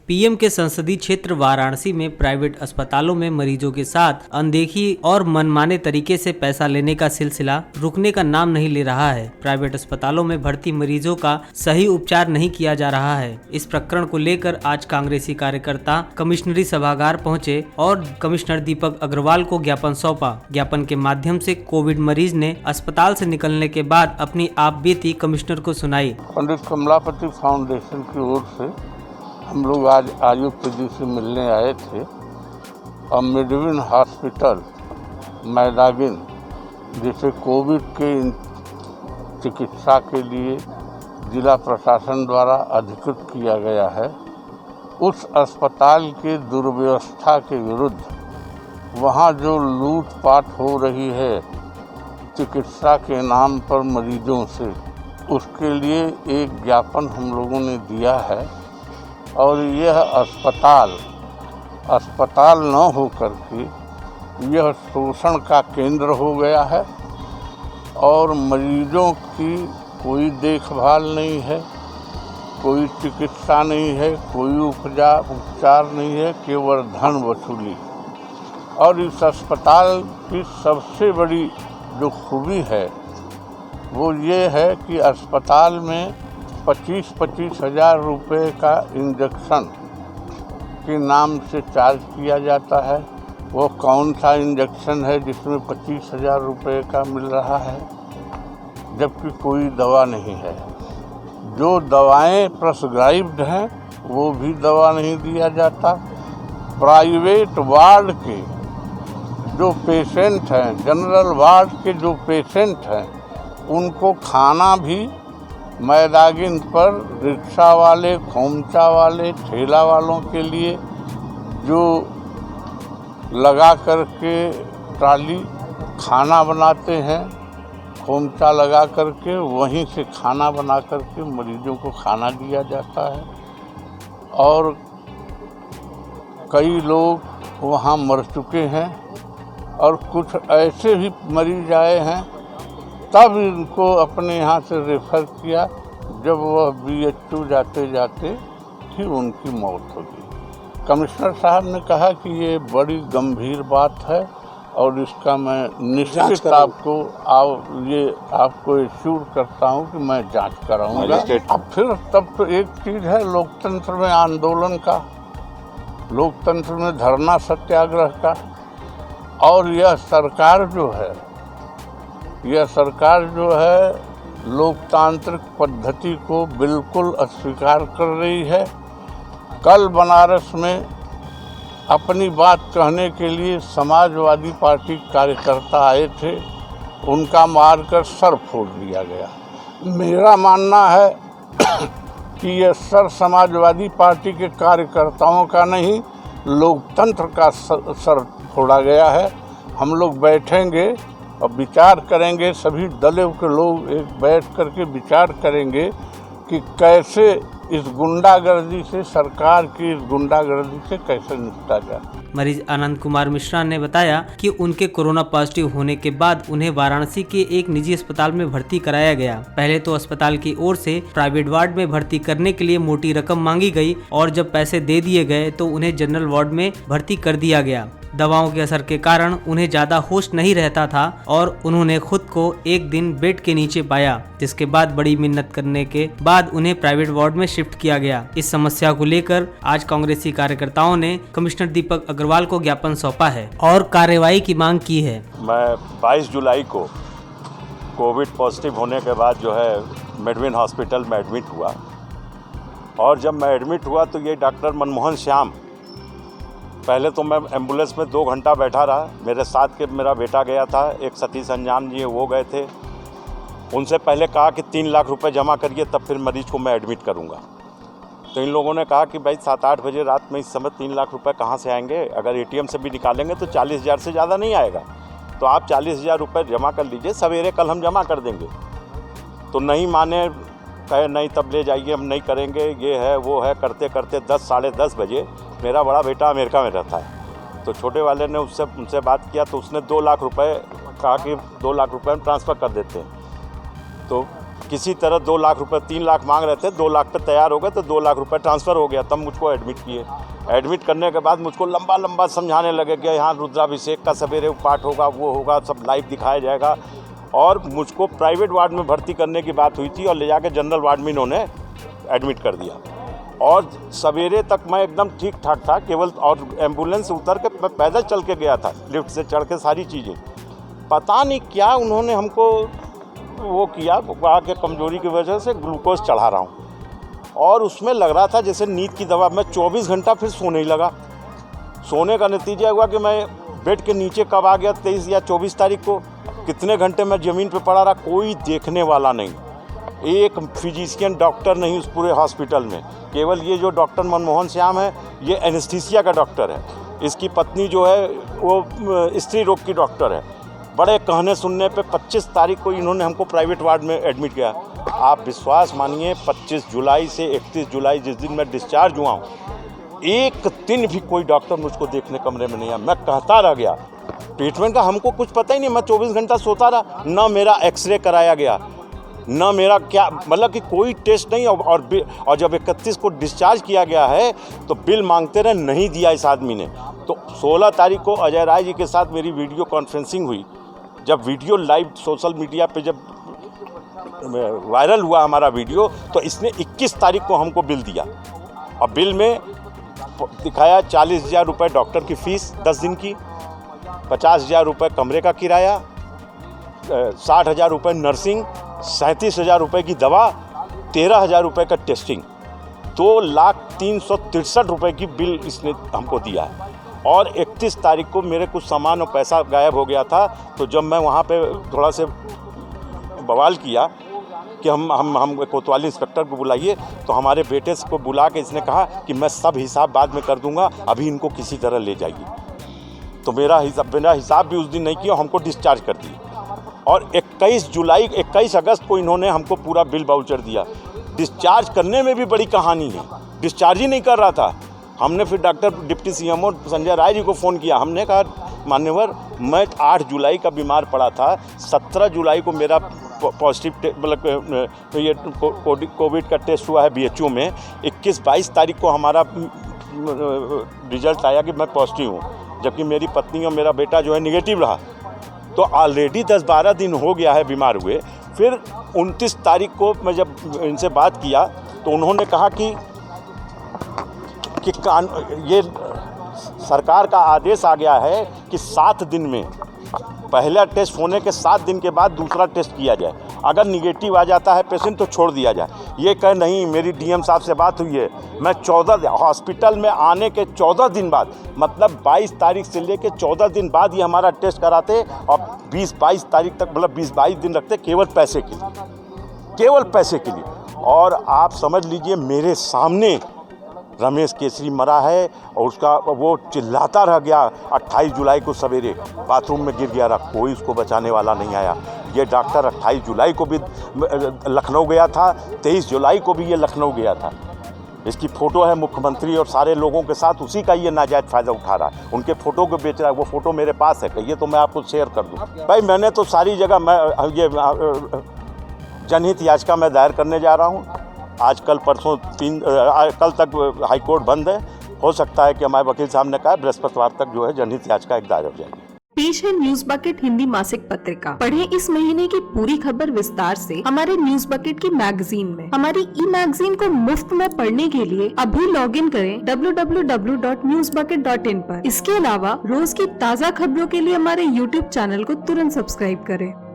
PM के संसदीय क्षेत्र वाराणसी में प्राइवेट अस्पतालों में मरीजों के साथ अनदेखी और मनमाने तरीके से पैसा लेने का सिलसिला रुकने का नाम नहीं ले रहा है। प्राइवेट अस्पतालों में भर्ती मरीजों का सही उपचार नहीं किया जा रहा है। इस प्रकरण को लेकर आज कांग्रेसी कार्यकर्ता कमिश्नरी सभागार पहुंचे और कमिश्नर दीपक अग्रवाल को ज्ञापन सौंपा। ज्ञापन के माध्यम से कोविड मरीज ने अस्पताल से निकलने के बाद अपनी आप बीती कमिश्नर को सुनाई। पंडित कमलापति फाउंडेशन की ओर से हम लोग आज आयुक्त जी से मिलने आए थे और मेडविन हॉस्पिटल मैदागिन जिसे कोविड के चिकित्सा के लिए जिला प्रशासन द्वारा अधिकृत किया गया है, उस अस्पताल के दुर्व्यवस्था के विरुद्ध वहाँ जो लूटपाट हो रही है चिकित्सा के नाम पर मरीजों से, उसके लिए एक ज्ञापन हम लोगों ने दिया है। और यह अस्पताल न होकर के यह शोषण का केंद्र हो गया है और मरीजों की कोई देखभाल नहीं है, कोई चिकित्सा नहीं है, कोई उपचार नहीं है, केवल धन वसूली। और इस अस्पताल की सबसे बड़ी जो खूबी है वो ये है कि अस्पताल में 25-25 हज़ार रुपये का इंजेक्शन के नाम से चार्ज किया जाता है। वो कौन सा इंजेक्शन है जिसमें 25 हज़ार रुपये का मिल रहा है, जबकि कोई दवा नहीं है। जो दवाएं प्रेस्क्राइब्ड हैं वो भी दवा नहीं दिया जाता। प्राइवेट वार्ड के जो पेशेंट हैं, जनरल वार्ड के जो पेशेंट हैं, उनको खाना भी मैदागिन पर रिक्शा वाले, खोमचा वाले, ठेला वालों के लिए जो लगा करके ट्राली खाना बनाते हैं, खोमचा लगा करके वहीं से खाना बना करके मरीजों को खाना दिया जाता है। और कई लोग वहाँ मर चुके हैं और कुछ ऐसे भी मरीज आए हैं तब इनको अपने यहाँ से रेफ़र किया जब वह BHU जाते जाते ही उनकी मौत हो गई। कमिश्नर साहब ने कहा कि ये बड़ी गंभीर बात है और इसका मैं निश्चित आपको एश्योर करता हूँ कि मैं जांच कराऊंगा। अब फिर तब तो एक चीज़ है लोकतंत्र में आंदोलन का, लोकतंत्र में धरना सत्याग्रह का, और यह सरकार जो है लोकतांत्रिक पद्धति को बिल्कुल अस्वीकार कर रही है। कल बनारस में अपनी बात कहने के लिए समाजवादी पार्टी कार्यकर्ता आए थे, उनका मारकर सर फोड़ दिया गया। मेरा मानना है कि यह सर समाजवादी पार्टी के कार्यकर्ताओं का नहीं, लोकतंत्र का सर फोड़ा गया है। हम लोग बैठेंगे और विचार करेंगे, सभी दलों के लोग एक बैठ करके विचार करेंगे कि कैसे इस गुंडागर्दी से, सरकार की इस गुंडागर्दी से कैसे निपटा जाए। मरीज आनंद कुमार मिश्रा ने बताया कि उनके कोरोना पॉजिटिव होने के बाद उन्हें वाराणसी के एक निजी अस्पताल में भर्ती कराया गया। पहले तो अस्पताल की ओर से प्राइवेट वार्ड में भर्ती करने के लिए मोटी रकम मांगी गई और जब पैसे दे दिए गए तो उन्हें जनरल वार्ड में भर्ती कर दिया गया। दवाओं के असर के कारण उन्हें ज्यादा होश नहीं रहता था और उन्होंने खुद को एक दिन बेड के नीचे पाया, जिसके बाद बड़ी मिन्नत करने के बाद उन्हें प्राइवेट वार्ड में शिफ्ट किया गया। इस समस्या को लेकर आज कांग्रेसी कार्यकर्ताओं ने कमिश्नर दीपक अग्रवाल को ज्ञापन सौंपा है और कार्रवाई की मांग की है। मैं 22 जुलाई को कोविड पॉजिटिव होने के बाद जो है मेडविन हॉस्पिटल में एडमिट हुआ और जब मैं एडमिट हुआ तो ये डॉक्टर मनमोहन श्याम, पहले तो मैं एम्बुलेंस में 2 घंटा बैठा रहा, मेरे साथ के मेरा बेटा गया था, एक सतीश अंजान जी वो गए थे। उनसे पहले कहा कि 3 लाख रुपए जमा करिए तब फिर मरीज को मैं एडमिट करूंगा। तो इन लोगों ने कहा कि भाई 7-8 बजे रात में इस समय 3 लाख रुपए कहाँ से आएंगे, अगर ATM से भी निकालेंगे तो 40,000 से ज़्यादा नहीं आएगा, तो आप 40,000 रुपये जमा कर लीजिए, सवेरे कल हम जमा कर देंगे। तो नहीं माने, कहे नहीं तब ले जाइए, हम नहीं करेंगे, ये है वो है, करते करते 10 साढ़े 10 बजे मेरा बड़ा बेटा अमेरिका में रहता है, तो छोटे वाले ने उनसे बात किया तो उसने 2 लाख रुपए कहा कि 2 लाख रुपए हम ट्रांसफ़र कर देते हैं। तो किसी तरह 2 लाख रुपए 3 लाख मांग रहे थे, 2 लाख पे तैयार हो गए तो 2 लाख रुपए ट्रांसफ़र हो गया। तब मुझको एडमिट किए। एडमिट करने के बाद मुझको लंबा समझाने लगे कि यहाँ रुद्राभिषेक का सवेरे पाठ होगा, वो होगा, सब लाइव दिखाया जाएगा। और मुझको प्राइवेट वार्ड में भर्ती करने की बात हुई थी और ले जाके जनरल वार्ड में इन्होंने एडमिट कर दिया। और सवेरे तक मैं एकदम ठीक ठाक था, केवल और एम्बुलेंस से उतर के मैं पैदल चल के गया था, लिफ्ट से चढ़ के सारी चीज़ें। पता नहीं क्या उन्होंने हमको वो किया, वहाँ के कमज़ोरी की वजह से ग्लूकोज चढ़ा रहा हूँ और उसमें लग रहा था जैसे नींद की दवा। मैं 24 घंटा फिर सोने ही लगा। सोने का नतीजा हुआ कि मैं बेड के नीचे कब आ गया 23 या 24 तारीख को, कितने घंटे मैं ज़मीन पे पड़ा रहा, कोई देखने वाला नहीं, एक फिजिशियन डॉक्टर नहीं उस पूरे हॉस्पिटल में। केवल ये जो डॉक्टर मनमोहन श्याम है, ये एनेस्थीसिया का डॉक्टर है। इसकी पत्नी जो है वो स्त्री रोग की डॉक्टर है। बड़े कहने सुनने पे 25 तारीख को इन्होंने हमको प्राइवेट वार्ड में एडमिट किया। आप विश्वास मानिए 25 जुलाई से 31 जुलाई जिस दिन मैं डिस्चार्ज हुआ हूँ, एक दिन भी कोई डॉक्टर मुझको देखने कमरे में नहीं आया। मैं कहता रह गया, ट्रीटमेंट का हमको कुछ पता ही नहीं। मैं 24 घंटा सोता रहा, ना मेरा एक्सरे कराया गया, ना मेरा क्या, मतलब कि कोई टेस्ट नहीं। और जब 31 को डिस्चार्ज किया गया है तो बिल मांगते रहे, नहीं दिया इस आदमी ने। तो 16 तारीख को अजय राय जी के साथ मेरी वीडियो कॉन्फ्रेंसिंग हुई। जब वीडियो लाइव सोशल मीडिया पे जब वायरल हुआ हमारा वीडियो, तो इसने 21 तारीख को हमको बिल दिया। और बिल में दिखाया 40,000 रुपये डॉक्टर की फ़ीस 10 दिन की, 50,000 रुपये कमरे का किराया, 60,000 रुपये नर्सिंग, 37,000 रुपये की दवा, 13,000 रुपये का टेस्टिंग, 2,03,63 रुपये की बिल इसने हमको दिया है। और 31 तारीख को मेरे कुछ सामान और पैसा गायब हो गया था। तो जब मैं वहाँ पे थोड़ा से बवाल किया कि हम कोतवाली इंस्पेक्टर को बुलाइए, तो हमारे बेटे को बुला के इसने कहा कि मैं सब हिसाब बाद में कर दूंगा, अभी इनको किसी तरह ले जाइए। तो मेरा हिसाब भी उस दिन नहीं किया, हमको डिस्चार्ज कर दिया। और 21 अगस्त को इन्होंने हमको पूरा बिल बाउचर दिया। डिस्चार्ज करने में भी बड़ी कहानी है, डिस्चार्ज ही नहीं कर रहा था। हमने फिर doctor deputy CMO Sanjay Rai ji को फ़ोन किया। हमने कहा, मान्यवर, मैं 8 जुलाई का बीमार पड़ा था, 17 जुलाई को मेरा पॉजिटिव मतलब ये कोविड का टेस्ट हुआ है BHO में, 21-22 तारीख को हमारा रिजल्ट आया कि मैं पॉजिटिव हूँ, जबकि मेरी पत्नी और मेरा बेटा जो है निगेटिव रहा। तो ऑलरेडी 10-12 दिन हो गया है बीमार हुए। फिर 29 तारीख को मैं जब इनसे बात किया तो उन्होंने कहा कि ये सरकार का आदेश आ गया है कि 7 दिन में, पहला टेस्ट होने के 7 दिन के बाद दूसरा टेस्ट किया जाए। अगर निगेटिव आ जाता है पेशेंट तो छोड़ दिया जाए। ये कह नहीं, मेरी DM साहब से बात हुई है, मैं 14 हॉस्पिटल में आने के 14 दिन बाद, मतलब 22 तारीख से लेके 14 दिन बाद ये हमारा टेस्ट कराते और 20-22 तारीख तक, मतलब 20-22 दिन रखते, केवल पैसे के लिए, केवल पैसे के लिए। और आप समझ लीजिए मेरे सामने रमेश केसरी मरा है और उसका वो चिल्लाता रह गया। 28 जुलाई को सवेरे बाथरूम में गिर गया, कोई उसको बचाने वाला नहीं आया। ये डॉक्टर 28 जुलाई को भी लखनऊ गया था, 23 जुलाई को भी ये लखनऊ गया था। इसकी फ़ोटो है मुख्यमंत्री और सारे लोगों के साथ, उसी का ये नाजायज़ फ़ायदा उठा रहा है, उनके फ़ोटो को बेच रहा है। वो फ़ोटो मेरे पास है, कहिए तो मैं आपको शेयर कर दूँ। भाई मैंने तो सारी जगह, मैं ये जनहित याचिका मैं दायर करने जा रहा हूँ। आज कल परसों कल तक हाई कोर्ट बंद है। हो सकता है कि हमारे वकील साहब ने कहा बृहस्पतिवार तक जो है जनहित याचिका एक दायर हो जाएगी। पेश है न्यूज बकेट हिंदी मासिक पत्रिका। पढ़ें इस महीने की पूरी खबर विस्तार से हमारे न्यूज बकेट की मैगजीन में। हमारी मैगजीन को मुफ्त में पढ़ने के लिए अभी लॉगिन करें www.newsbucket.in पर। इसके अलावा रोज की ताज़ा खबरों के लिए हमारे YouTube चैनल को तुरंत सब्सक्राइब करें।